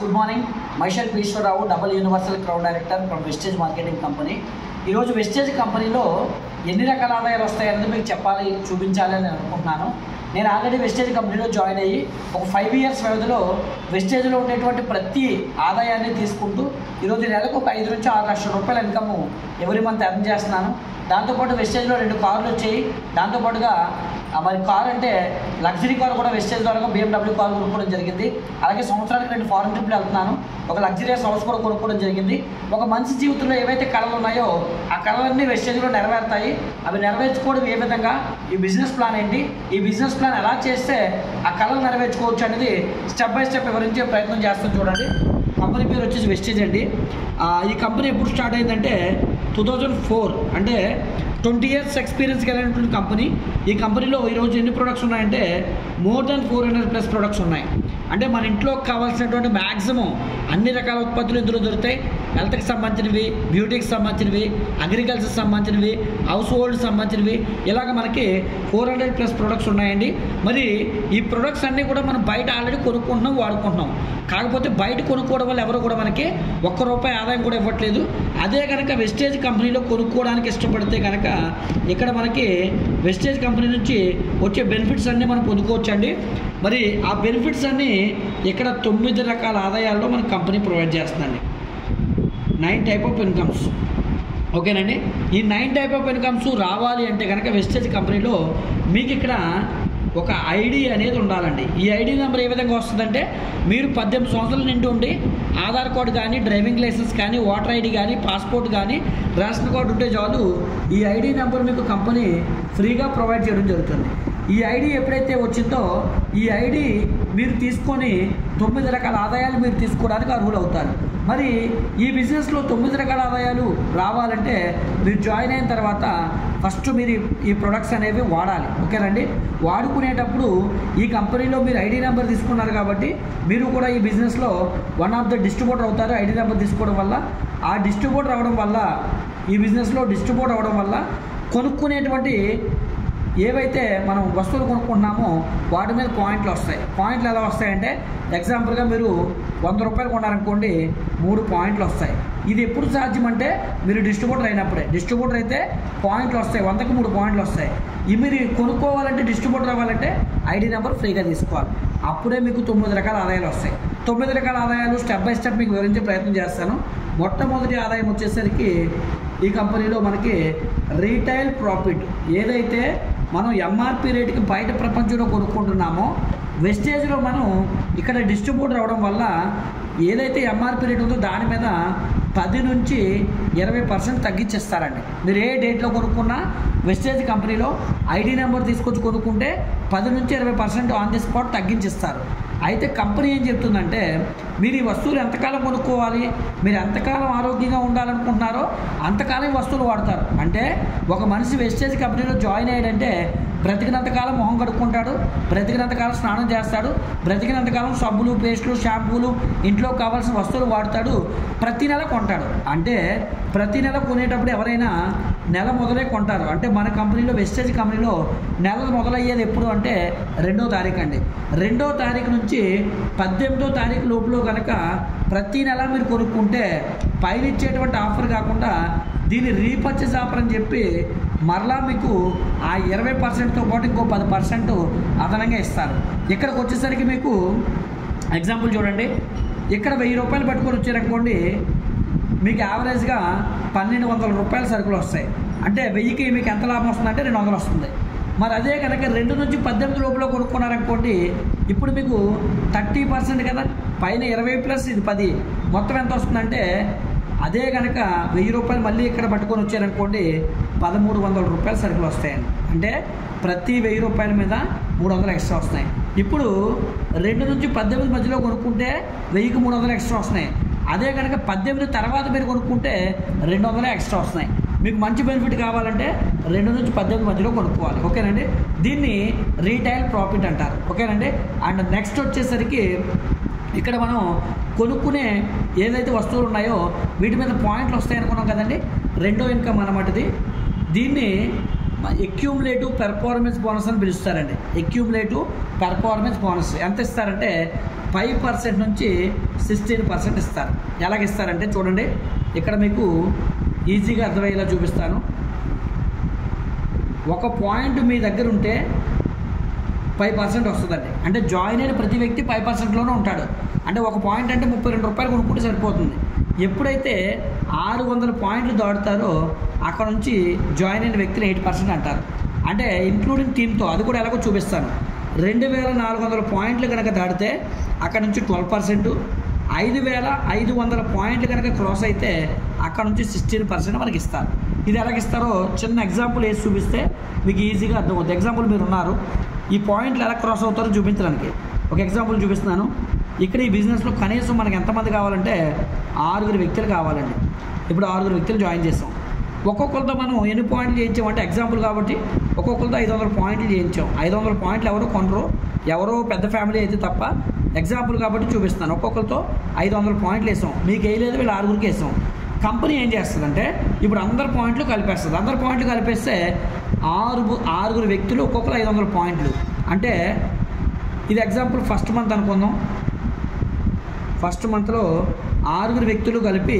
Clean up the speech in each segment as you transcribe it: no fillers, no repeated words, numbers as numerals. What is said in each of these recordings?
Good morning. Michael Eswararao, double universal crowd director from wastage marketing company. ఈరోజు wastage కంపెనీలో ఎన్ని రకాల ఆదాయాలు వస్తాయనేది మీకు చెప్పాలి, చూపించాలి అని అనుకుంటున్నాను. నేను ఆల్రెడీ వెస్టేజ్ కంపెనీలో జాయిన్ అయ్యి ఒక 5 years వ్యవధిలో వెస్టేజ్లో ఉండేటువంటి ప్రతి ఆదాయాన్ని తీసుకుంటూ ఈరోజు నెలకు ఒక 5 నుంచి 6 లక్షల రూపాయల ఇన్కమ్ ఎవ్రీ మంత్ ఎర్న్ చేస్తున్నాను. దాంతోపాటు వెస్టేజ్లో 2 కార్లు వచ్చాయి. దాంతోపాటుగా మరి కార్ అంటే లగ్జరీ కార్ కూడా వెస్టేజ్ ద్వారా BMW కార్ కొనుక్కోవడం జరిగింది. అలాగే సంవత్సరానికి 2 ఫారెన్ ట్రిప్లు వెళ్తున్నాను. ఒక లగ్జరీస్ హౌస్ కూడా కొనుక్కోవడం జరిగింది. ఒక మనిషి జీవితంలో ఏవైతే కళలు ఉన్నాయో ఆ కళలన్నీ వెస్టేజ్లో నెరవేరుతాయి. అవి నెరవేర్చుకోవడం ఏ విధంగా, ఈ బిజినెస్ ప్లాన్ ఏంటి, ఈ బిజినెస్ ప్లాన్ ఎలా చేస్తే ఆ కళలు నెరవేర్చుకోవచ్చు అనేది స్టెప్ బై స్టెప్ వివరించే ప్రయత్నం చేస్తాం. చూడండి, కంపెనీ పేరు వచ్చేసి వెస్టేజ్ అండి. ఈ కంపెనీ ఎప్పుడు స్టార్ట్ అయిందంటే 2004, అంటే 20 years ఎక్స్పీరియన్స్ కలిగినటువంటి కంపెనీ. ఈ కంపెనీలో ఈరోజు ఎన్ని ప్రొడక్ట్స్ ఉన్నాయంటే మోర్ దాన్ 400+ ప్రొడక్ట్స్ ఉన్నాయి. అంటే మన ఇంట్లో కావాల్సినటువంటి మ్యాక్సిమం అన్ని రకాల ఉత్పత్తులు ఇందులో దొరుకుతాయి. హెల్త్కి సంబంధించినవి, బ్యూటీకి సంబంధించినవి, అగ్రికల్చర్కి సంబంధించినవి, హౌస్ హోల్డ్కి సంబంధించినవి, ఇలాగ మనకి 400+ ప్రొడక్ట్స్ ఉన్నాయండి. మరి ఈ ప్రొడక్ట్స్ అన్నీ కూడా మనం బయట ఆల్రెడీ కొనుక్కుంటున్నాం, వాడుకుంటున్నాం. కాకపోతే బయట కొనుక్కోవడం వల్ల ఎవరు కూడా మనకి ₹1 ఆదాయం కూడా ఇవ్వట్లేదు. అదే కనుక వెస్టేజ్ కంపెనీలో కొనుక్కోవడానికి ఇష్టపడితే కనుక ఇక్కడ మనకి వెస్టేజ్ కంపెనీ నుంచి వచ్చే బెనిఫిట్స్ అన్నీ మనం పొందుకోవచ్చండి. మరి ఆ బెనిఫిట్స్ అన్నీ ఇక్కడ 9 రకాల ఆదాయాల్లో మన కంపెనీ ప్రొవైడ్ చేస్తుందండి. 9 type of ఇన్కమ్స్. ఓకేనండి, ఈ 9 type of ఇన్కమ్స్ రావాలి అంటే కనుక వెస్టేజ్ కంపెనీలో మీకు ఇక్కడ ఒక ఐడి అనేది ఉండాలండి. ఈ ఐడి నెంబర్ ఏ విధంగా వస్తుందంటే మీరు 18 సంవత్సరాల నిండి ఉండి ఆధార్ కార్డు కానీ, డ్రైవింగ్ లైసెన్స్ కానీ, ఓటర్ ఐడి కానీ, పాస్పోర్ట్ కానీ, రేషన్ కార్డు ఉంటే చాలు ఈ ఐడి నెంబర్ మీకు కంపెనీ ఫ్రీగా ప్రొవైడ్ చేయడం జరుగుతుంది. ఈ ఐడి ఎప్పుడైతే వచ్చిందో ఈ ఐడి మీరు తీసుకొని 9 రకాల ఆదాయాలు మీరు తీసుకోవడానికి అర్హులు అవుతారు. మరి ఈ బిజినెస్లో 9 రకాల ఆదాయాలు రావాలంటే మీరు జాయిన్ అయిన తర్వాత ఫస్ట్ మీరు ఈ ప్రొడక్ట్స్ అనేవి వాడాలి. ఓకేనండి, వాడుకునేటప్పుడు ఈ కంపెనీలో మీరు ఐడి నెంబర్ తీసుకున్నారు కాబట్టి మీరు కూడా ఈ బిజినెస్లో వన్ ఆఫ్ ద డిస్ట్రిబ్యూటర్ అవుతారు. ఐడి నెంబర్ తీసుకోవడం వల్ల, ఆ డిస్ట్రిబ్యూటర్ అవడం వల్ల, ఈ బిజినెస్లో డిస్ట్రిబ్యూటర్ అవడం వల్ల కొనుక్కునేటువంటి ఏవైతే మనం వస్తువులు కొనుక్కుంటున్నామో వాటి మీద పాయింట్లు వస్తాయి. పాయింట్లు ఎలా వస్తాయంటే ఎగ్జాంపుల్గా మీరు ₹100 కొన్నారనుకోండి, 3 పాయింట్లు వస్తాయి. ఇది ఎప్పుడు సాధ్యమంటే మీరు డిస్ట్రిబ్యూటర్ అయినప్పుడే. డిస్ట్రిబ్యూటర్ అయితే పాయింట్లు వస్తాయి, 100కి 3 పాయింట్లు వస్తాయి. ఇవి మీరు కొనుక్కోవాలంటే, డిస్ట్రిబ్యూటర్ అవ్వాలంటే ఐడి నెంబర్ ఫ్రీగా తీసుకోవాలి. అప్పుడే మీకు 9 రకాల ఆదాయాలు వస్తాయి. 9 రకాల ఆదాయాలు స్టెప్ బై స్టెప్ మీకు వివరించే ప్రయత్నం చేస్తాను. మొట్టమొదటి ఆదాయం వచ్చేసరికి ఈ కంపెనీలో మనకి రీటైల్ ప్రాఫిట్. ఏదైతే మనం ఎంఆర్పి రేటుకి బయట ప్రపంచంలో కొనుక్కుంటున్నామో వెస్టేజ్లో మనం ఇక్కడ డిస్ట్రిబ్యూటర్ అవడం వల్ల ఏదైతే ఎంఆర్పి రేట్ ఉందో దాని మీద 10 నుంచి 20% తగ్గించేస్తారండి. మీరు ఏ డేట్లో కొనుక్కున్నా వెస్టేజ్ కంపెనీలో ఐడి నెంబర్ తీసుకొచ్చి కొనుక్కుంటే 10 నుంచి 20% ఆన్ ది స్పాట్ తగ్గించిస్తారు. అయితే కంపెనీ ఏం చెప్తుందంటే మీరు ఈ వస్తువులు ఎంతకాలం కొనుక్కోవాలి, మీరు ఎంతకాలం ఆరోగ్యంగా ఉండాలనుకుంటున్నారో అంతకాలం ఈ వస్తువులు వాడతారు. అంటే ఒక మనిషి వెస్టేజ్ కంపెనీలో జాయిన్ అయ్యాడంటే బ్రతికినంతకాలం మొహం కడుక్కుంటాడు, బ్రతికినంతకాలం స్నానం చేస్తాడు, బ్రతికినంతకాలం సబ్బులు, పేస్టులు, షాంపూలు, ఇంట్లో కావాల్సిన వస్తువులు వాడతాడు, ప్రతి నెల కొంటాడు. అంటే ప్రతి నెల కొనేటప్పుడు ఎవరైనా నెల మొదలే కొంటారు. అంటే మన కంపెనీలో, వెస్టేజ్ కంపెనీలో నెల మొదలయ్యేది ఎప్పుడు అంటే 2వ తారీఖు అండి. 2వ తారీఖు నుంచి 18వ తారీఖు లోపల కనుక ప్రతి నెల మీరు కొనుక్కుంటే పైన ఇచ్చేటువంటి ఆఫర్ కాకుండా దీన్ని రీపర్చేస్ ఆఫర్ అని చెప్పి మరలా మీకు ఆ 20%తో పాటు ఇంకో 10% అదనంగా ఇస్తారు. ఇక్కడికి వచ్చేసరికి మీకు ఎగ్జాంపుల్ చూడండి, ఇక్కడ ₹1000 పట్టుకొని వచ్చారనుకోండి, మీకు యావరేజ్గా ₹1200 సరుకులు వస్తాయి. అంటే 1000కి మీకు ఎంత లాభం వస్తుందంటే 200 వస్తుంది. మరి అదే కనుక 2 నుంచి 18 లోపల కొనుక్కున్నారనుకోండి, ఇప్పుడు మీకు 30% కదా, పైన 20+ ఇది 10, మొత్తం ఎంత వస్తుందంటే అదే కనుక ₹1000 మళ్ళీ ఇక్కడ పట్టుకొని వచ్చారనుకోండి ₹1300 సరుకులు వస్తాయండి. అంటే ప్రతి ₹1000 మీద 300 ఎక్స్ట్రా వస్తాయి. ఇప్పుడు 2 నుంచి 18 మధ్యలో కొనుక్కుంటే 1000కి 300 ఎక్స్ట్రా వస్తున్నాయి. అదే కనుక 18 తర్వాత మీరు కొనుక్కుంటే 200 ఎక్స్ట్రా వస్తున్నాయి. మీకు మంచి బెనిఫిట్ కావాలంటే 2 నుంచి 18 మధ్యలో కొనుక్కోవాలి. ఓకేనండి, దీన్ని రీటైల్ ప్రాఫిట్ అంటారు. ఓకేనండి, అండ్ నెక్స్ట్ వచ్చేసరికి ఇక్కడ మనం కొనుక్కునే ఏదైతే వస్తువులు ఉన్నాయో వీటి మీద పాయింట్లు వస్తాయి అనుకున్నాం కదండి. 2వ ఇన్కమ్ అన్నమాట ఇది. దీన్ని అక్యూములేటివ్ పెర్ఫార్మెన్స్ బోనస్ అని పిలుస్తారండి. అక్యూములేటివ్ పెర్ఫార్మెన్స్ బోనస్ ఎంత ఇస్తారంటే 5% నుంచి 16% ఇస్తారు. ఎలాగిస్తారంటే చూడండి, ఇక్కడ మీకు ఈజీగా అర్థమయ్యేలా చూపిస్తాను. ఒక పాయింట్ మీ దగ్గర ఉంటే 5% వస్తుందండి. అంటే జాయిన్ అయిన ప్రతి వ్యక్తి 5%లోనే ఉంటాడు. అంటే ఒక పాయింట్ అంటే 32 రూపాయలు కొనుక్కుంటే సరిపోతుంది. ఎప్పుడైతే 600 పాయింట్లు దాటుతారో అక్కడ నుంచి జాయిన్ అయిన వ్యక్తిని 8% అంటారు. అంటే ఇంక్లూడింగ్ టీమ్తో, అది కూడా ఎలాగో చూపిస్తాను. 2400 పాయింట్లు కనుక దాటితే అక్కడ నుంచి 12%, 5500 పాయింట్లు కనుక క్రాస్ అయితే అక్కడ నుంచి 16% మనకి ఇస్తారు. ఇది ఎలాగిస్తారో చిన్న ఎగ్జాంపుల్ వేసి చూపిస్తే మీకు ఈజీగా అర్థమవుతుంది. ఎగ్జాంపుల్ మీరు ఉన్నారు, ఈ పాయింట్లు ఎలా క్రాస్ అవుతారో చూపించడానికి ఒక ఎగ్జాంపుల్ చూపిస్తున్నాను. ఇక్కడ ఈ బిజినెస్లో కనీసం మనకి ఎంతమంది కావాలంటే 6 వ్యక్తులు కావాలండి. ఇప్పుడు 6 వ్యక్తులు జాయిన్ చేస్తాం. ఒక్కొక్కరితో మనం ఎన్ని పాయింట్లు చేయించామంటే ఎగ్జాంపుల్ కాబట్టి ఒక్కొక్కరితో 500 పాయింట్లు చేయించాం. 500 పాయింట్లు ఎవరు కొనరు, ఎవరో పెద్ద ఫ్యామిలీ అయితే తప్ప. ఎగ్జాంపుల్ కాబట్టి చూపిస్తాను. ఒక్కొక్కరితో 500 పాయింట్లు వేసాం. మీకు వేయలేదు, వీళ్ళు 6 వేసాం. కంపెనీ ఏం చేస్తుందంటే ఇప్పుడు అందరు పాయింట్లు కలిపేస్తుంది. అందరు పాయింట్లు కలిపేస్తే 6 వ్యక్తులు ఒక్కొక్కరు 500 పాయింట్లు. అంటే ఇది ఎగ్జాంపుల్ ఫస్ట్ మంత్ అనుకుందాం. ఫస్ట్ మంత్లో 6 వ్యక్తులు కలిపి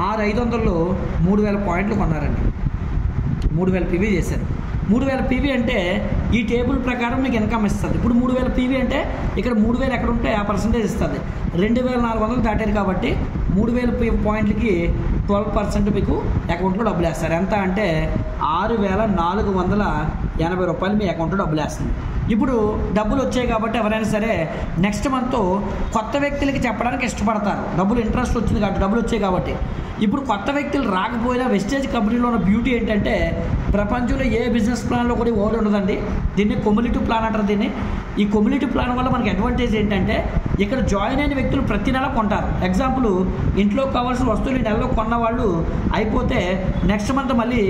500లో 3000 పాయింట్లు కొన్నారండి. 3000 PV చేశారు. 3000 PV అంటే ఈ టేబుల్ ప్రకారం మీకు ఇన్కమ్ ఇస్తుంది. ఇప్పుడు 3000 PV అంటే ఇక్కడ 3000 ఎక్కడ ఉంటే ఆ పర్సెంటేజ్ ఇస్తుంది. 2400 దాటారు కాబట్టి 3000 పాయింట్లకి 12% మీకు అకౌంట్లో డబ్బులు వేస్తారు. ఎంత అంటే 6480 రూపాయలు మీ అకౌంట్లో డబ్బులు వేస్తుంది. ఇప్పుడు డబ్బులు వచ్చాయి కాబట్టి ఎవరైనా సరే నెక్స్ట్ మంత్ కొత్త వ్యక్తులకి చెప్పడానికి ఇష్టపడతారు. డబ్బులు ఇంట్రెస్ట్ వచ్చింది కాబట్టి, డబ్బులు వచ్చాయి కాబట్టి. ఇప్పుడు కొత్త వ్యక్తులు రాకపోయినా వెస్టేజ్ కంపెనీలో ఉన్న బ్యూటీ ఏంటంటే ప్రపంచంలో ఏ బిజినెస్ ప్లాన్లో కూడా ఓడి ఉండదండి. దీన్ని క్యుములేటివ్ ప్లాన్ అంటారు. దీన్ని ఈ క్యుములేటివ్ ప్లాన్ వల్ల మనకి అడ్వాంటేజ్ ఏంటంటే ఇక్కడ జాయిన్ అయిన వ్యక్తులు ప్రతి నెల కొంటారు. ఎగ్జాంపుల్ ఇంట్లో కావాల్సిన వస్తువులు ఈ నెలలో కొన్న వాళ్ళు అయిపోతే నెక్స్ట్ మంత్ మళ్ళీ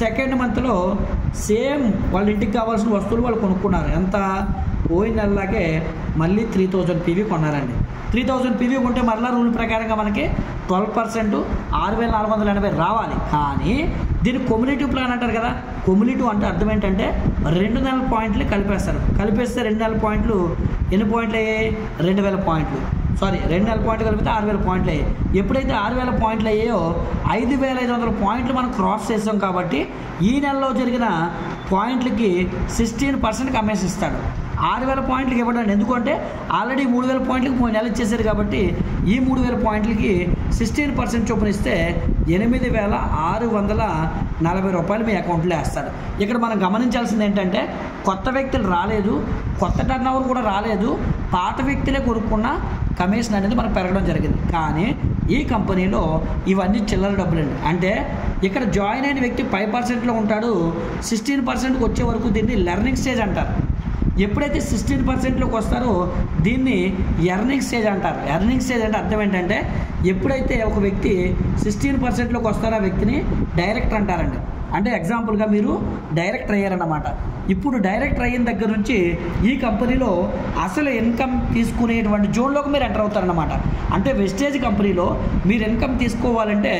సెకండ్ మంత్లో సేమ్ వాళ్ళ ఇంటికి కావాల్సిన వస్తువులు వాళ్ళు కొనుక్కున్నారు. ఎంత పోయిన నెలలాగే మళ్ళీ 3000 PV కొన్నారండి. 3000 PV కొంటే మరలా రూల్ ప్రకారంగా మనకి 12% 6480 రావాలి. కానీ దీన్ని క్యుములేటివ్ ప్లాన్ అంటారు కదా. క్యుములేటివ్ అంటే అర్థం ఏంటంటే 2 నెలల పాయింట్లు కలిపేస్తారు. కలిపేస్తే 2 నెలల పాయింట్లు ఎన్ని పాయింట్లు అయ్యాయి? 2000 పాయింట్లు. 2 నెలల పాయింట్లు కలిపితే 6000 పాయింట్లు అయ్యాయి. ఎప్పుడైతే 6000 పాయింట్లు అయ్యాయో 5500 పాయింట్లు మనం క్రాస్ చేసాం కాబట్టి ఈ నెలలో జరిగిన పాయింట్లకి 16% కమిషన్ ఇస్తాడు. 6000 పాయింట్లకి ఇవ్వడండి. ఎందుకంటే ఆల్రెడీ 3000 పాయింట్లకి 3 నెలలు ఇచ్చేసారు కాబట్టి ఈ 3000 పాయింట్లకి 16% చొప్పున ఇస్తే 8640 రూపాయలు మీ అకౌంట్లో వేస్తాడు. ఇక్కడ మనం గమనించాల్సింది ఏంటంటే కొత్త వ్యక్తులు రాలేదు, కొత్త టర్న్ ఓవర్ కూడా రాలేదు, పాత వ్యక్తులే కొనుక్కున్న కమిషన్ అనేది మనకు పెరగడం జరిగింది. కానీ ఈ కంపెనీలో ఇవన్నీ చిల్లర డబ్బులండి. అంటే ఇక్కడ జాయిన్ అయిన వ్యక్తి 5%లో ఉంటాడు. 16%కి వచ్చే వరకు దీన్ని లెర్నింగ్ స్టేజ్ అంటారు. ఎప్పుడైతే 16%లోకి వస్తారో దీన్ని ఎర్నింగ్ స్టేజ్ అంటారు. ఎర్నింగ్ స్టేజ్ అంటే అర్థం ఏంటంటే ఎప్పుడైతే ఒక వ్యక్తి 16%లోకి వస్తారో ఆ వ్యక్తిని డైరెక్టర్ అంటారండి. అంటే ఎగ్జాంపుల్గా మీరు డైరెక్టర్ అయ్యారన్నమాట. ఇప్పుడు డైరెక్టర్ అయిన దగ్గర నుంచి ఈ కంపెనీలో అసలు ఇన్కమ్ తీసుకునేటువంటి జోన్లోకి మీరు ఎంటర్ అవుతారన్నమాట. అంటే వెస్టేజ్ కంపెనీలో మీరు ఇన్కమ్ తీసుకోవాలంటే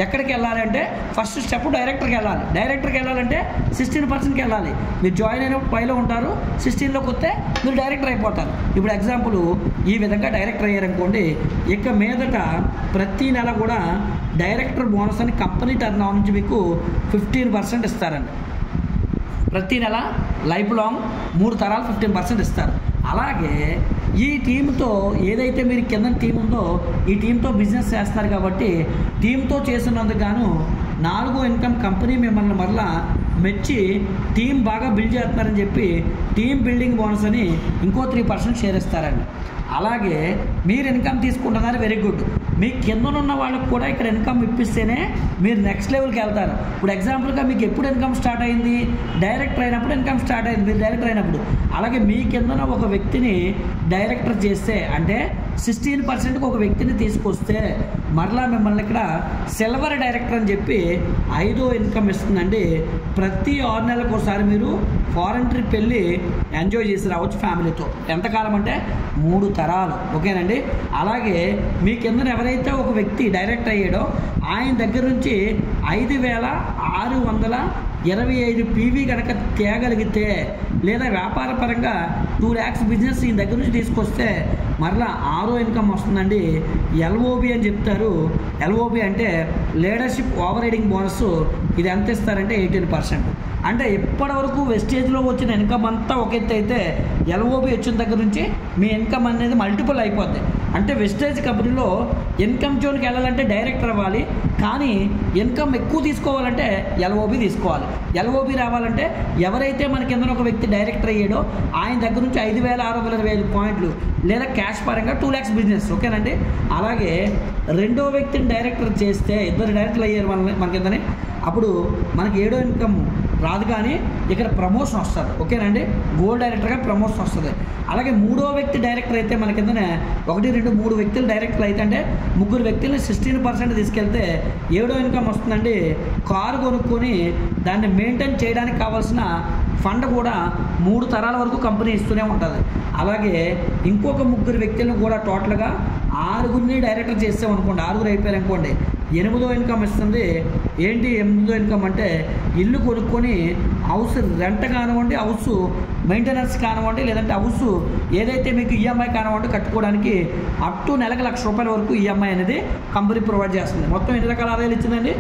ఎక్కడికి వెళ్ళాలంటే ఫస్ట్ స్టెప్ డైరెక్టర్కి వెళ్ళాలి. డైరెక్టర్కి వెళ్ళాలంటే 16%కి వెళ్ళాలి. మీరు జాయిన్ అయినప్పుడు 5లో ఉంటారు, 16లోకి వస్తే మీరు డైరెక్టర్ అయిపోతారు. ఇప్పుడు ఎగ్జాంపుల్ ఈ విధంగా డైరెక్టర్ అయ్యారనుకోండి, ఇక మీదట ప్రతి నెల కూడా డైరెక్టర్ బోనస్ అని కంపెనీ టర్న్ ఓవర్ నుంచి మీకు 15% ఇస్తారండి. ప్రతి నెల లైఫ్ లాంగ్ 3 తరాలు 15% ఇస్తారు. అలాగే ఈ టీంతో ఏదైతే మీరు కింద టీం ఉందో ఈ టీంతో బిజినెస్ చేస్తారు కాబట్టి టీంతో చేసినందుకు గాను 4వ ఇన్కమ్ కంపెనీ మిమ్మల్ని మరలా మెచ్చి టీం బాగా బిల్డ్ చేస్తున్నారని చెప్పి టీం బిల్డింగ్ బోనస్ అని ఇంకో 3% షేర్ ఇస్తారండి. అలాగే మీరు ఇన్కమ్ తీసుకుంటున్నారు, వెరీ గుడ్. మీ కిందనున్న వాళ్ళకి కూడా ఇక్కడ ఇన్కమ్ ఇప్పిస్తేనే మీరు నెక్స్ట్ లెవెల్కి వెళ్తారు. ఇప్పుడు ఎగ్జాంపుల్గా మీకు ఎప్పుడు ఇన్కమ్ స్టార్ట్ అయింది? డైరెక్టర్ అయినప్పుడు ఇన్కమ్ స్టార్ట్ అయింది, మీరు డైరెక్టర్ అయినప్పుడు. అలాగే మీ కిందన ఒక వ్యక్తిని డైరెక్టర్ చేస్తే అంటే 16%కి ఒక వ్యక్తిని తీసుకొస్తే మరలా మిమ్మల్ని ఇక్కడ సిల్వర్ డైరెక్టర్ అని చెప్పి 5వ ఇన్కమ్ ఇస్తుందండి. ప్రతి 6 నెలలకు ఒకసారి మీరు ఫారెన్ ట్రిప్ వెళ్ళి ఎంజాయ్ చేసి రావచ్చు ఫ్యామిలీతో. ఎంతకాలం అంటే 3 తరాలు. ఓకేనండి. అలాగే మీ కింద ఎవరైతే ఒక వ్యక్తి డైరెక్టర్ అయ్యాడో ఆయన దగ్గర నుంచి 5,625 పీవీ కనుక తేగలిగితే లేదా వ్యాపార పరంగా 2 lakhs బిజినెస్ ఈ దగ్గర నుంచి తీసుకొస్తే మరలా 6వ ఇన్కమ్ వస్తుందండి. ఎల్ఓబి అని చెప్తారు. ఎల్ఓబి అంటే లీడర్షిప్ ఓవర్ రైడింగ్ బోనస్. ఇది ఎంత ఇస్తారంటే 18%. అంటే ఇప్పటివరకు వెస్టేజ్లో వచ్చిన ఇన్కమ్ అంతా ఒక ఎత్తు అయితే ఎల్ఓబి వచ్చిన దగ్గర నుంచి మీ ఇన్కమ్ అనేది మల్టిపుల్ అయిపోద్ది. అంటే వెస్టేజ్ కంపెనీలో ఇన్కమ్ జోన్కి వెళ్ళాలంటే డైరెక్టర్ అవ్వాలి, కానీ ఇన్కమ్ ఎక్కువ తీసుకోవాలంటే ఎల్ఓబి తీసుకోవాలి. ఎల్ఓబి రావాలంటే ఎవరైతే మన కింద ఒక వ్యక్తి డైరెక్టర్ అయ్యాడో ఆయన దగ్గర నుంచి 5,625 పాయింట్లు లేదా క్యాష్ పరంగా 2 lakhs బిజినెస్. ఓకేనండి. అలాగే రెండో వ్యక్తిని డైరెక్టర్ చేస్తే, ఇద్దరు డైరెక్టర్లు అయ్యారు మన కిందని, అప్పుడు మనకి 7వ ఇన్కమ్ రాదు, కానీ ఇక్కడ ప్రమోషన్ వస్తుంది. ఓకేనండి. గోల్డ్ డైరెక్టర్గా ప్రమోషన్ వస్తుంది. అలాగే 3వ వ్యక్తి డైరెక్టర్ అయితే మన కిందనే 1, 2, 3 వ్యక్తులు డైరెక్టర్లు అయితే అంటే 3 వ్యక్తులని 16% తీసుకెళ్తే 7వ ఇన్కమ్ వస్తుందండి. కారు కొనుక్కొని దాన్ని మెయింటైన్ చేయడానికి కావాల్సిన ఫండ్ కూడా 3 తరాల వరకు కంపెనీ ఇస్తూనే ఉంటుంది. అలాగే ఇంకొక 3 వ్యక్తులను కూడా టోటల్గా 6గురిని డైరెక్టర్ చేస్తామనుకోండి, 6 అయిపోయారు అనుకోండి, 8వ ఇన్కమ్ ఇస్తుంది. ఏంటి 8వ ఇన్కమ్ అంటే ఇల్లు కొనుక్కొని హౌస్ రెంట్ కానివ్వండి, హౌస్ మెయింటెనెన్స్ కానివ్వండి, లేదంటే హౌస్ ఏదైతే మీకు ఈఎంఐ కానివ్వండి కట్టుకోవడానికి అప్ టు నెలకు ₹1,00,000 వరకు ఈఎంఐ అనేది కంపెనీ ప్రొవైడ్ చేస్తుంది. మొత్తం ఎన్ని రకాల ఆదాయాలు ఇచ్చిందండి?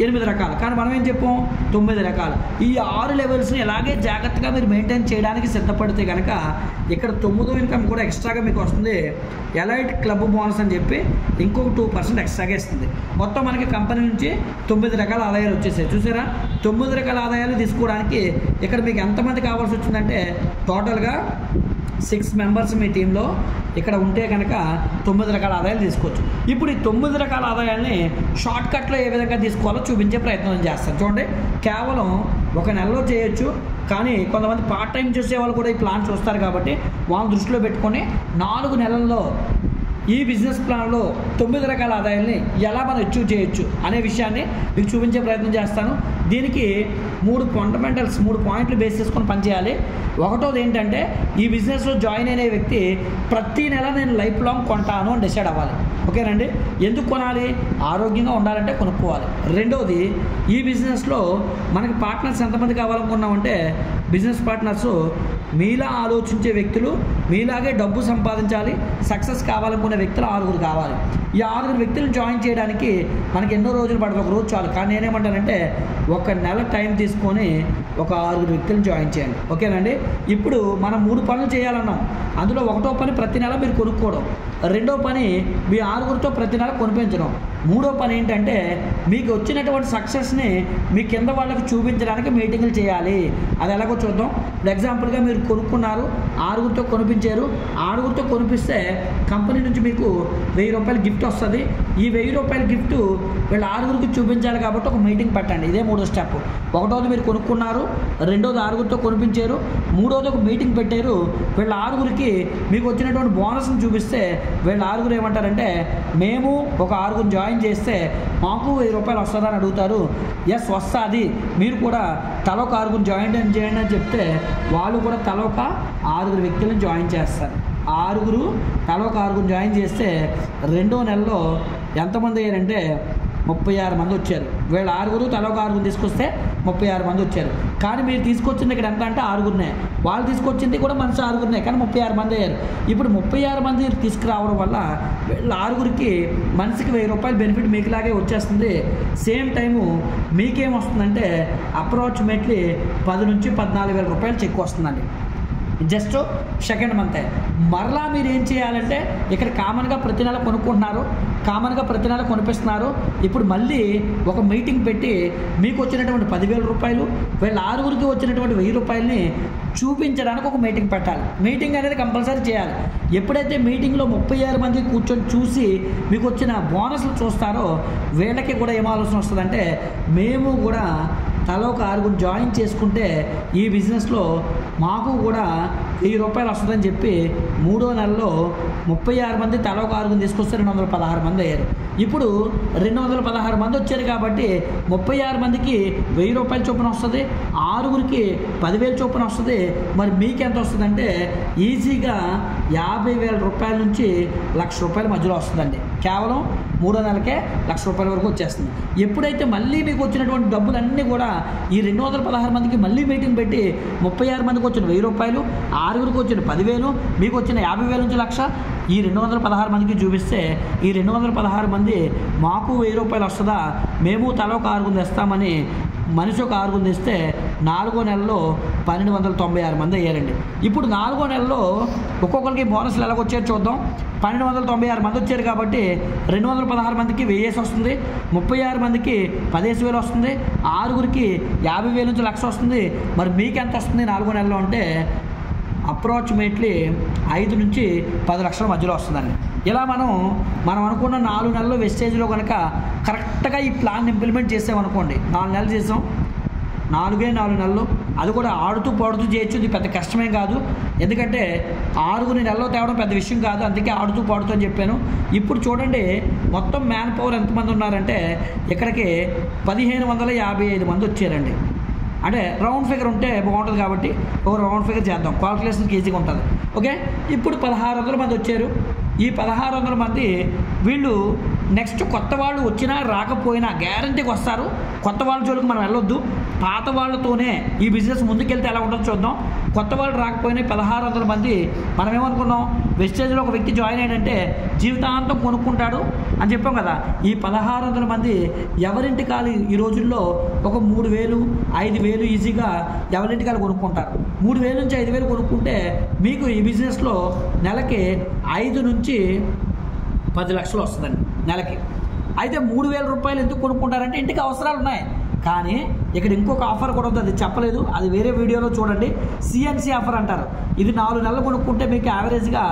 8 రకాలు. కానీ మనం ఏం చెప్పాం? 9 రకాలు. ఈ 6 లెవెల్స్ని ఎలాగే జాగ్రత్తగా మీరు మెయింటైన్ చేయడానికి సిద్ధపడితే కనుక ఇక్కడ 9వ ఇన్కమ్ కూడా ఎక్స్ట్రాగా మీకు వస్తుంది. ఎలైట్ క్లబ్ బోనస్ అని చెప్పి ఇంకొక 2% ఎక్స్ట్రాగా ఇస్తుంది. మొత్తం మనకి కంపెనీ నుంచి 9 రకాల ఆదాయాలు వచ్చేసాయి. చూసారా? 9 రకాల ఆదాయాలు తీసుకోవడానికి ఇక్కడ మీకు ఎంతమంది కావాల్సి వచ్చిందంటే టోటల్గా 6 మెంబర్స్ మీ టీంలో ఇక్కడ ఉంటే కనుక 9 రకాల ఆదాయాలు తీసుకోవచ్చు. ఇప్పుడు ఈ 9 రకాల ఆదాయాల్ని షార్ట్ కట్లో ఏ విధంగా తీసుకోవాలో చూపించే ప్రయత్నం చేస్తాను. చూడండి, కేవలం ఒక నెలలో చేయొచ్చు, కానీ కొంతమంది పార్ట్ టైం చూసే వాళ్ళు కూడా ఈ ప్లాన్ చూస్తారు కాబట్టి వాళ్ళని దృష్టిలో పెట్టుకొని 4 నెలల్లో ఈ బిజినెస్ ప్లాన్లో 9 రకాల ఆదాయాల్ని ఎలా మనం అచీవ్ చేయొచ్చు అనే విషయాన్ని మీకు చూపించే ప్రయత్నం చేస్తాను. దీనికి 3 ఫండమెంటల్స్, 3 పాయింట్లు బేస్ చేసుకొని పనిచేయాలి. ఒకటోది ఏంటంటే ఈ బిజినెస్లో జాయిన్ అయిన వ్యక్తి ప్రతి నెల నేను లైఫ్ లాంగ్ కొంటాను అని డిసైడ్ అవ్వాలి. ఓకేనండి. ఎందుకు కొనాలి? ఆరోగ్యంగా ఉండాలంటే కొనుక్కోవాలి. రెండోది, ఈ బిజినెస్లో మనకి పార్ట్నర్స్ ఎంతమంది కావాలనుకున్నామంటే బిజినెస్ పార్ట్నర్స్ మీలా ఆలోచించే వ్యక్తులు, మీలాగే డబ్బు సంపాదించాలి, సక్సెస్ కావాలనుకునే వ్యక్తులు 6 కావాలి. ఈ 6 వ్యక్తులను జాయిన్ చేయడానికి మనకి ఎన్నో రోజులు పడుతుంది, ఒక రోజు చాలు. కానీ నేనేమంటానంటే 1 నెల టైం తీసుకొని ఒక 6 వ్యక్తులను జాయిన్ చేయండి. ఓకేనండి. ఇప్పుడు మనం 3 పనులు చేయాలన్నాం. అందులో ఒకటో పని ప్రతి నెల మీరు కొనుక్కోవడం, రెండో పని మీ 6తో ప్రతి నెల కొనిపించడం, మూడో పని ఏంటంటే మీకు వచ్చినటువంటి సక్సెస్ని మీ కింద వాళ్ళకి చూపించడానికి మీటింగులు చేయాలి. అది ఎలాగో చూద్దాం. ఇప్పుడు ఎగ్జాంపుల్గా మీరు కొనుక్కున్నారు, 6తో కొనిపించారు. 6తో కొనిపిస్తే కంపెనీ నుంచి మీకు ₹1000 గిఫ్ట్ వస్తుంది. ఈ ₹1000 గిఫ్ట్ వీళ్ళు 6కి చూపించాలి కాబట్టి ఒక మీటింగ్ పెట్టండి. ఇదే 3వ స్టెప్. ఒకటోది మీరు కొనుక్కున్నారు, రెండోది 6తో కొనిపించారు, మూడోది ఒక మీటింగ్ పెట్టారు. వీళ్ళ 6కి మీకు వచ్చినటువంటి బోనస్ని చూపిస్తే వీళ్ళ 6 ఏమంటారంటే మేము ఒక 6 జాయిన్ చేస్తే మాకు ₹1000 వస్తుందని అడుగుతారు. ఎస్ వస్తుంది, మీరు కూడా తలొక 6 జాయిన్ చేయండి అని చెప్తే వాళ్ళు కూడా తలొక 6 వ్యక్తులను జాయిన్ చేస్తారు. 6 తలొక 6 జాయిన్ చేస్తే రెండో నెలలో ఎంతమంది అయ్యారంటే 36 మంది వచ్చారు. వీళ్ళు 6 తలొక 6 తీసుకొస్తే 36 మంది వచ్చారు. కానీ మీరు తీసుకొచ్చింది ఇక్కడ ఎంత అంటే 6 వాళ్ళు తీసుకొచ్చింది కూడా మనిషి 6 కానీ 36 మంది అయ్యారు. ఇప్పుడు 36 మంది తీసుకురావడం వల్ల వీళ్ళ 6కి మనిషికి ₹1000 బెనిఫిట్ మీకులాగే వచ్చేస్తుంది. సేమ్ టైము మీకేమొస్తుందంటే అప్రాక్సిమేట్లీ 10 నుంచి 14,000 రూపాయలు చెక్ వస్తుందండి. Just second month. మరలా మీరు ఏం చేయాలంటే ఇక్కడ కామన్గా ప్రతి నెల కొనుక్కుంటున్నారు, కామన్గా ప్రతి నెల కొనిపిస్తున్నారు. ఇప్పుడు మళ్ళీ ఒక మీటింగ్ పెట్టి మీకు వచ్చినటువంటి ₹10,000 వీళ్ళ 6కి వచ్చినటువంటి ₹1000 చూపించడానికి ఒక మీటింగ్ పెట్టాలి. మీటింగ్ అనేది కంపల్సరీ చేయాలి. ఎప్పుడైతే మీటింగ్లో 36 మంది కూర్చొని చూసి మీకు వచ్చిన బోనస్లు చూస్తారో వీళ్ళకి కూడా ఏం ఆలోచన వస్తుందంటే మేము కూడా తలొక 6 జాయిన్ చేసుకుంటే ఈ బిజినెస్లో మాకు కూడా ₹1000 వస్తుందని చెప్పి మూడో నెలలో 36 మంది తలొక 6 తీసుకొస్తే 216 మంది అయ్యారు. ఇప్పుడు 216 మంది వచ్చారు కాబట్టి 36 మందికి ₹1000 చొప్పున వస్తుంది, 6కి 10,000 చొప్పున వస్తుంది. మరి మీకు ఎంత వస్తుందంటే ఈజీగా ₹50,000 నుంచి ₹1,00,000 మధ్యలో వస్తుందండి. కేవలం 3వ నెలకే ₹1,00,000 వరకు వచ్చేస్తుంది. ఎప్పుడైతే మళ్ళీ మీకు వచ్చినటువంటి డబ్బులన్నీ కూడా ఈ 216 మందికి మళ్ళీ మీటింగ్ పెట్టి 36 మందికి వచ్చిన ₹1,000, 6గురికి వచ్చిన 10,000, మీకు వచ్చిన 50,000 నుంచి ₹1,00,000 ఈ 216 మందికి చూపిస్తే ఈ 216 మంది మాకు ₹1,000 వస్తుందా, మేము తల ఒక 6 తెస్తామని మనిషి ఒక 6 తెస్తే 4వ నెలలో 1,296 మంది అయ్యారండి. ఇప్పుడు 4వ నెలలో ఒక్కొక్కరికి బోనస్లు ఎలాగొచ్చారో చూద్దాం. 1,296 మంది వచ్చారు కాబట్టి 216 మందికి 1000 వస్తుంది, 36 మందికి 15,000 వస్తుంది, 6గురికి 50,000 నుంచి ₹1,00,000 వస్తుంది. మరి మీకు ఎంత వస్తుంది 4వ నెలలో అంటే అప్రాక్సిమేట్లీ 5 నుంచి 10 లక్షల మధ్యలో వస్తుందండి. ఇలా మనం అనుకున్న 4 నెలలు వెస్టేజ్లో కనుక కరెక్ట్గా ఈ ప్లాన్ ఇంప్లిమెంట్ చేసామనుకోండి, 4 నెలలు చేసాం, 4 నెలలు అది కూడా ఆడుతూ పాడుతూ చేయొచ్చు. ఇది పెద్ద కష్టమేం కాదు, ఎందుకంటే 6 నెలల్లో తేవడం పెద్ద విషయం కాదు, అందుకే ఆడుతూ పాడుతూ అని చెప్పాను. ఇప్పుడు చూడండి మొత్తం మ్యాన్ పవర్ ఎంతమంది ఉన్నారంటే ఇక్కడికి 1,555 మంది వచ్చారండి. అంటే రౌండ్ ఫిగర్ ఉంటే బాగుంటుంది కాబట్టి ఒక రౌండ్ ఫిగర్ చేద్దాం, క్యాల్కులేషన్కి ఈజీగా ఉంటుంది. ఓకే, ఇప్పుడు 1,600 మంది వచ్చారు. ఈ 1,600 మంది వీళ్ళు నెక్స్ట్ కొత్త వాళ్ళు వచ్చినా రాకపోయినా గ్యారంటీకి వస్తారు. కొత్త వాళ్ళ జోలికి మనం వెళ్ళొద్దు, పాత వాళ్ళతోనే ఈ బిజినెస్ ముందుకెళ్తే ఎలా ఉంటుందో చూద్దాం. కొత్త వాళ్ళు రాకపోయినా 1,600 మంది మనం ఏమనుకున్నాం, వెస్టేజ్లో ఒక వ్యక్తి జాయిన్ అయ్యాడంటే జీవితాంతం కొనుక్కుంటాడు అని చెప్పాం కదా. ఈ 1,600 మంది ఎవరింటి కాలు ఈ రోజుల్లో ఒక 3,000, 5,000 ఈజీగా ఎవరింటి కాలు కొనుక్కుంటారు. 3,000 నుంచి 5,000 కొనుక్కుంటే మీకు ఈ బిజినెస్లో నెలకి 5 నుంచి 10 లక్షలు వస్తుందండి నెలకి. అయితే 3,000 రూపాయలు ఎందుకు కొనుక్కుంటారంటే ఇంటికి అవసరాలు ఉన్నాయి. కానీ ఇక్కడ ఇంకొక ఆఫర్ కూడా ఉంది, అది చెప్పలేదు, అది వేరే వీడియోలో చూడండి. సిఎన్సి ఆఫర్ అంటారు. ఇది 4 నెలలు కొనుక్కుంటే మీకు యావరేజ్గా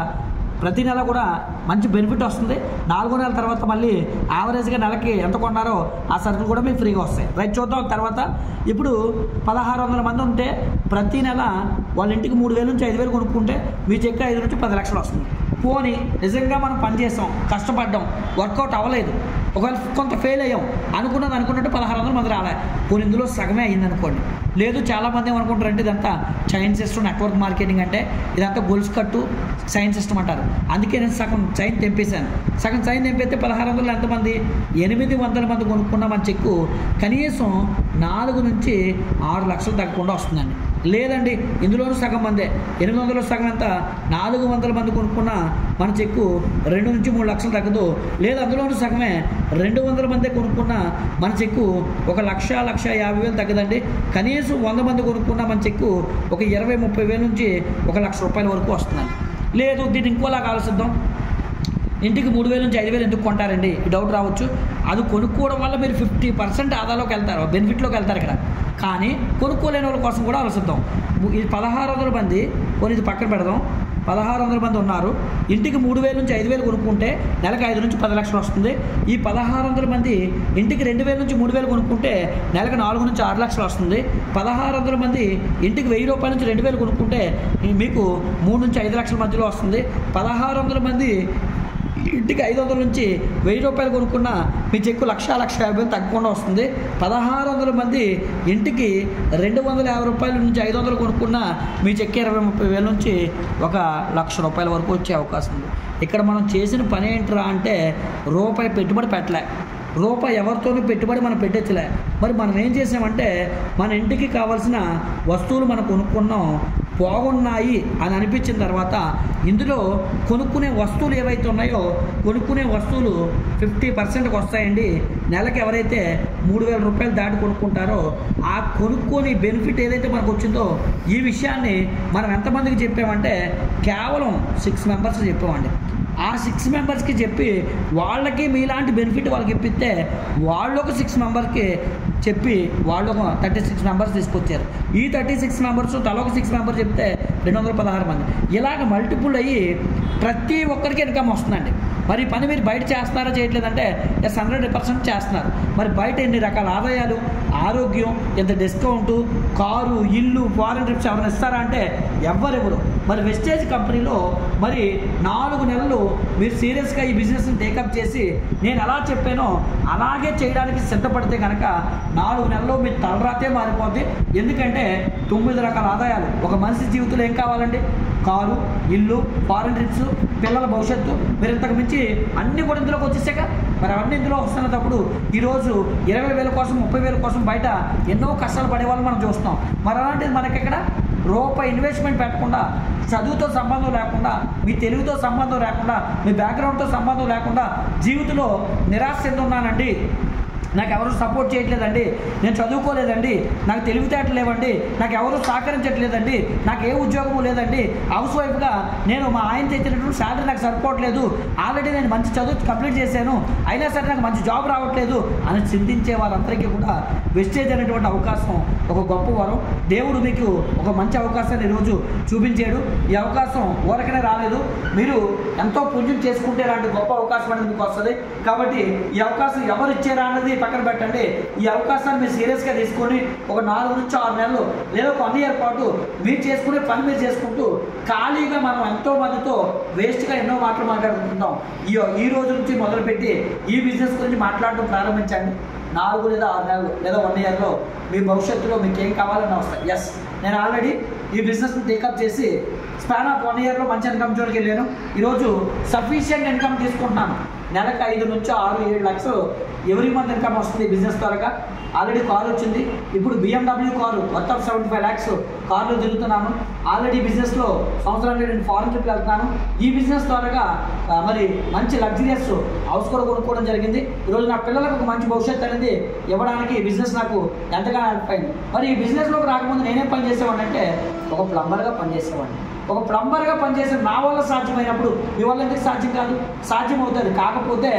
ప్రతి నెల కూడా మంచి బెనిఫిట్ వస్తుంది. 4వ నెల తర్వాత మళ్ళీ యావరేజ్గా నెలకి ఎంత కొన్నారో ఆ సరుకులు కూడా మీకు ఫ్రీగా వస్తాయి. రైట్, చూద్దాం తర్వాత. ఇప్పుడు 1,600 మంది ఉంటే ప్రతి నెల వాళ్ళ ఇంటికి 3,000 నుంచి 5,000 కొనుక్కుంటే మీ చెక్ 5 నుంచి 10 లక్షలు వస్తుంది. పోనీ నిజంగా మనం పనిచేసాం, కష్టపడ్డాం, వర్కౌట్ అవ్వలేదు, ఒకవేళ కొంత ఫెయిల్ అయ్యాం, అనుకున్నట్టు 1,600 మంది రాలే, పోనీ ఇందులో సగమే అయ్యింది అనుకోండి. లేదు చాలామంది ఏమనుకుంటారంటే ఇదంతా చైన్ సిస్టమ్, నెట్వర్క్ మార్కెటింగ్ అంటే ఇదంతా గొలుసు కట్టు చైన్ సిస్టమ్ అంటారు. అందుకే నేను సగం చైన్ తెంపేశాను. సగం చైన్ తెంపేస్తే 1,600 ఎంతమంది, 800 మంది కొనుక్కున్న మన చెక్కు కనీసం 4 నుంచి 6 లక్షలు తగ్గకుండా వస్తుందండి. లేదండి ఇందులోనూ సగం మందే, 800 సగం ఎంత, 400 మంది కొనుక్కున్న మన చెక్కు 2 నుంచి 3 లక్షలు తగ్గదు. లేదు అందులోనూ సగమే 200 మందే కొనుక్కున్న మన చెక్కు 1,50,000 తగ్గదండి. కనీసం 100 మంది కొనుక్కున్న మన చెక్కు ఒక 20,000-30,000 నుంచి ₹1,00,000 వరకు వస్తుందండి. లేదు దీన్ని ఇంకోలాగా ఆలోచిద్దాం. ఇంటికి 3,000 నుంచి 5,000 ఎందుకు కొంటారండి ఈ డౌట్ రావచ్చు. అది కొనుక్కోవడం వల్ల మీరు 50% ఆదాలోకి వెళ్తారు, బెనిఫిట్లోకి వెళ్తారు ఇక్కడ. కానీ కొనుక్కోలేని వాళ్ళ కోసం కూడా ఆలోచిద్దాం. ఈ 1,600 మంది కొన్ని ఇది పక్కన పెడదాం, 1,600 మంది ఉన్నారు. ఇంటికి 3,000 నుంచి 5,000 కొనుక్కుంటే నెలకు 5 నుంచి 10 లక్షలు వస్తుంది. ఈ 1,600 మంది ఇంటికి 2,000 నుంచి 3,000 కొనుక్కుంటే నెలకు 4 నుంచి 6 లక్షలు వస్తుంది. 1,600 మంది ఇంటికి ₹1,000 నుంచి 2,000 కొనుక్కుంటే మీకు 3 నుంచి 5 లక్షల మధ్యలో వస్తుంది. 1,600 మంది ఇంటికి 500 నుంచి ₹1,000 కొనుక్కున్న మీ చెక్కు ₹1,50,000 తగ్గకుండా వస్తుంది. 1,600 మంది ఇంటికి ₹250 నుంచి 500 కొనుక్కున్న మీ చెక్కు 20,000-30,000 నుంచి ₹1,00,000 వరకు వచ్చే అవకాశం ఉంది. ఇక్కడ మనం చేసిన పని ఏంట్రా అంటే రూపాయి పెట్టుబడి పెట్టలే, రూపాయి ఎవరితోనూ పెట్టుబడి మనం పెట్టచ్చలే. మరి మనం ఏం చేసామంటే మన ఇంటికి కావాల్సిన వస్తువులు మనం కొనుక్కున్నాం, బాగున్నాయి అని అనిపించిన తర్వాత ఇందులో కొనుక్కునే వస్తువులు ఏవైతే ఉన్నాయో కొనుక్కునే వస్తువులు 50%కి వస్తాయండి. నెలకి ఎవరైతే ₹3,000 దాటి కొనుక్కుంటారో ఆ కొనుక్కొని బెనిఫిట్ ఏదైతే మనకు వచ్చిందో ఈ విషయాన్ని మనం ఎంతమందికి చెప్పామంటే కేవలం 6 మెంబర్స్ చెప్పామండి. ఆ 6 మెంబర్స్కి చెప్పి వాళ్ళకి మీలాంటి బెనిఫిట్ వాళ్ళకి ఇప్పిస్తే వాళ్ళు ఒక 6 మెంబర్కి చెప్పి వాళ్ళు ఒక 36 మెంబర్స్ తీసుకొచ్చారు. ఈ 36 మెంబర్స్ తల ఒక 6 మెంబర్స్ చెప్తే 216 మంది. ఇలాగ మల్టిపుల్ అయ్యి ప్రతి ఒక్కరికి ఇన్కమ్ వస్తుందండి. మరి ఈ పని మీరు బయట చేస్తున్నారా చేయట్లేదంటే 100% చేస్తున్నారు. మరి బయట ఎన్ని రకాల ఆరోగ్యం, ఎంత డిస్కౌంట్, కారు, ఇల్లు, ఫారెన్ ట్రిప్స్ ఎవరైనా ఇస్తారా అంటే ఎవ్వరెవరు. మరి వెస్టేజ్ కంపెనీలో మరి 4 నెలలు మీరు సీరియస్గా ఈ బిజినెస్ని టేకప్ చేసి నేను ఎలా చెప్పానో అలాగే చేయడానికి సిద్ధపడితే కనుక 4 నెలల్లో మీ తలరాతే మారిపోద్ది. ఎందుకంటే 9 రకాల ఆదాయాలు. ఒక మనిషి జీవితంలో ఏం కావాలండి? కారు, ఇల్లు, ఫారెన్ ట్రిప్స్, పిల్లల భవిష్యత్తు. మీరు ఇంతకు మించి అన్నీ కూడా ఇందులోకి వచ్చేసాక మరి అవన్నీ ఇందులో వస్తున్నప్పుడు ఈరోజు 20,000 కోసం 30,000 కోసం బయట ఎన్నో కష్టాలు పడేవాళ్ళు మనం చూస్తున్నాం. మరి అలాంటిది మనకి ఇక్కడ రూపాయి ఇన్వెస్ట్మెంట్ పెట్టకుండా, చదువుతో సంబంధం లేకుండా, మీ తెలుగుతో సంబంధం లేకుండా, మీ బ్యాక్గ్రౌండ్తో సంబంధం లేకుండా జీవితంలో నిరాశ చెందున్నానండి, నాకు ఎవరు సపోర్ట్ చేయట్లేదండి, నేను చదువుకోలేదండి, నాకు తెలివితేటలు లేవండి, నాకు ఎవరు సహకరించట్లేదండి, నాకు ఏ ఉద్యోగము లేదండి, హౌస్ వైఫ్గా నేను మా ఆయన తెచ్చినటువంటి శాలరీ నాకు సరిపోవట్లేదు, ఆల్రెడీ నేను మంచి చదువు కంప్లీట్ చేశాను అయినా సరే నాకు మంచి జాబ్ రావట్లేదు అని చింతించే వాళ్ళందరికీ కూడా వెస్టేజ్ అనేటువంటి అవకాశం ఒక గొప్ప వరం. దేవుడు మీకు ఒక మంచి అవకాశాన్ని ఈరోజు చూపించాడు. ఈ అవకాశం ఊరకనే రాలేదు, మీరు ఎంతో పుణ్యం చేసుకుంటే ఇలాంటి గొప్ప అవకాశం అనేది మీకు వస్తుంది. కాబట్టి ఈ అవకాశం ఎవరు ఇచ్చారా అన్నది పక్కన పెట్టండి. ఈ అవకాశాన్ని మీరు సీరియస్గా తీసుకొని ఒక 4 నుంచి 6 నెలలు లేదా 1 ఇయర్ పాటు మీరు చేసుకునే పని మీరు చేసుకుంటూ ఖాళీగా మనం ఎంతో మందితో వేస్ట్గా ఎన్నో మాటలు మాట్లాడుకుంటున్నాం. ఈ రోజు నుంచి మొదలుపెట్టి ఈ బిజినెస్ గురించి మాట్లాడడం ప్రారంభించండి. 4 లేదా 6 నెలలు లేదా 1 ఇయర్లో మీ భవిష్యత్తులో మీకు ఏం కావాలన్నా వస్తాయి. ఎస్, నేను ఆల్రెడీ ఈ బిజినెస్ని టేకప్ చేసి స్పాన్ ఆఫ్ 1 ఇయర్లో మంచి ఇన్కమ్ జోలికి వెళ్ళాను. ఈరోజు సఫిషియెంట్ ఇన్కమ్ తీసుకుంటున్నాను. నెలకు 5 నుంచి 6-7 లక్షలు ఎవ్రీ మంత్ ఇన్కమ్ వస్తుంది బిజినెస్ ద్వారా. ఆల్రెడీ కారు వచ్చింది. ఇప్పుడు BMW car worth of 75 lakhs కార్లో తిరుగుతున్నాను. ఆల్రెడీ బిజినెస్లో సంవత్సరానికి 2 ఫారెన్ ట్రిప్లు వెళ్తున్నాను. ఈ బిజినెస్ ద్వారా మరి మంచి లగ్జరియస్ హౌస్ కూడా కొనుక్కోవడం జరిగింది. ఈరోజు నా పిల్లలకు ఒక మంచి భవిష్యత్తు అనేది ఇవ్వడానికి ఈ బిజినెస్ నాకు ఎంతగానో హెల్ప్ అయింది. మరి ఈ బిజినెస్లోకి రాకముందు నేనేం పని చేసేవాడిని అంటే ఒక ప్లంబర్గా పనిచేసేవాడిని. ఒక ప్లంబర్గా పనిచేసే నా వల్ల సాధ్యమైనప్పుడు మీ వల్ల ఎందుకు సాధ్యం కాదు? సాధ్యం అవుతుంది. కాకపోతే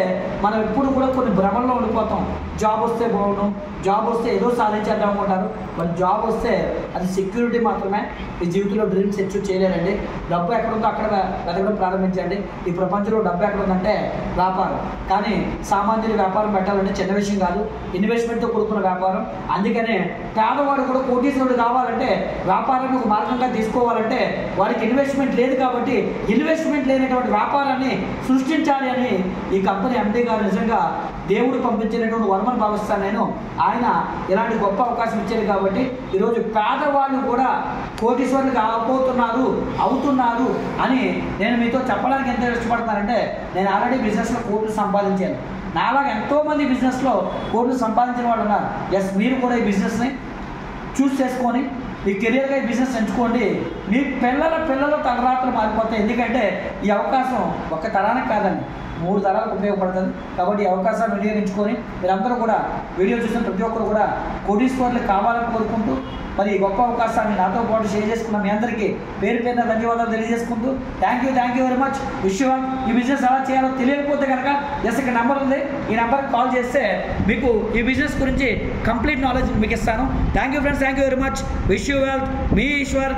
మనం ఎప్పుడు కూడా కొన్ని భ్రమల్లో ఉండిపోతాం. జాబ్ వస్తే బాగుండు, జాబ్ వస్తే ఏదో సాధించేద్దాం అనుకుంటారు. మరి జాబ్ వస్తే అది సెక్యూరిటీ మాత్రమే. ఈ జీవితంలో డ్రీమ్స్ అచీవ్ చేయలేరండి. డబ్బు ఎక్కడుందో అక్కడ వెతకడం ప్రారంభించండి. ఈ ప్రపంచంలో డబ్బు ఎక్కడుందంటే వ్యాపారం. కానీ సామాన్యులు వ్యాపారం పెట్టాలంటే చిన్న విషయం కాదు, ఇన్వెస్ట్మెంట్తో కూడుకున్న వ్యాపారం. అందుకనే పేదవాడు కూడా కోటీశ్వరుడు కావాలంటే వ్యాపారం ఒక మార్గంగా తీసుకోవాలంటే వాడికి ఇన్వెస్ట్మెంట్ లేదు. కాబట్టి ఇన్వెస్ట్మెంట్ లేనటువంటి వ్యాపారాన్ని సృష్టించాలి అని ఈ కంపెనీ ఎండీ గారు నిజంగా దేవుడు పంపించినటువంటి వరమని భావిస్తాను నేను. ఆయన ఇలాంటి గొప్ప అవకాశం ఇచ్చారు కాబట్టి ఈరోజు పేదవాళ్ళు కూడా కోటీశ్వరులు అవుతున్నారు అని నేను మీతో చెప్పడానికి ఎంత ఇష్టపడుతున్నానంటే, నేను ఆల్రెడీ బిజినెస్లో కోట్లు సంపాదించాను. నాలాగా ఎంతోమంది బిజినెస్లో కోట్లు సంపాదించిన వాళ్ళు ఉన్నారు. ఎస్, మీరు కూడా ఈ బిజినెస్ని చూస్ చేసుకొని మీ కెరియర్గా ఈ బిజినెస్ ఎంచుకోండి. మీ పిల్లల తలరాత్రులు మారిపోతాయి. ఎందుకంటే ఈ అవకాశం ఒక్క తరానికి కాదండి, 3 తరాలకు ఉపయోగపడుతుంది. కాబట్టి ఈ అవకాశాన్ని వినియోగించుకొని మీరందరూ కూడా వీడియో చూసిన ప్రతి ఒక్కరు కూడా కోటీశ్వరులు కావాలని కోరుకుంటూ మరి ఈ గొప్ప అవకాశాన్ని నాతో పాటు షేర్ చేసుకున్న మీ అందరికీ పేరు పేరున ధన్యవాదాలు తెలియజేసుకుంటూ thank you very much. Wish you all. ఈ బిజినెస్ ఎలా చేయాలో తెలియకపోతే కనుక జస్ట్ ఇక్కడ నెంబర్ ఉంది, ఈ నెంబర్కి కాల్ చేస్తే మీకు ఈ బిజినెస్ గురించి కంప్లీట్ నాలెడ్జ్ మీకు ఇస్తాను. Thank you friends, thank you very much. Wish you well. మీ ఈశ్వర్.